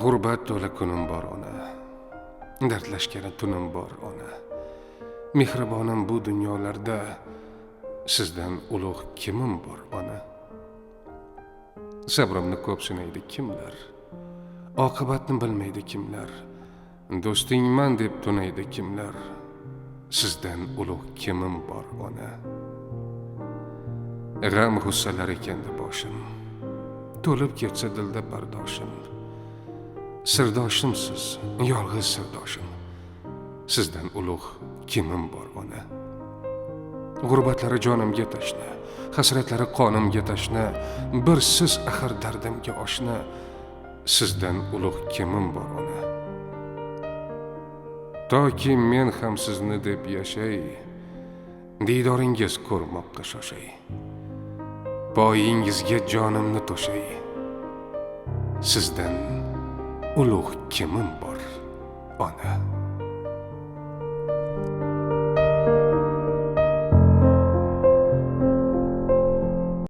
G'urbat to'la kunim bor ona, dardlashgani tunim bor ona. Mehribonim bu dunyolarda sizdan ulug' kimim bor ona. Sabrimni ko'p sinaydi kimlar, oqibatni bilmaydi kimlar. Do'stingman deb tunaydi kimlar, sizdan ulug' kimim bor ona. G'am g'ussalar ekanda boshim, to'lib ketsa dilda bardoshim. Sirdoshimsiz, yolg'iz sirdoshim, sizdan ulug' kimim bor ona. G'urbatlari jonimga tashna, hasratlari qonimga tashna, bir siz axir dardimga oshna, sizdan ulug' kimim bor ona. Toki men ham sizni deb yashay, diydoringiz ko'rmoqqa shoshay. Poyingizga jonimni to'shay, sizdan ulug' kimim bor ona.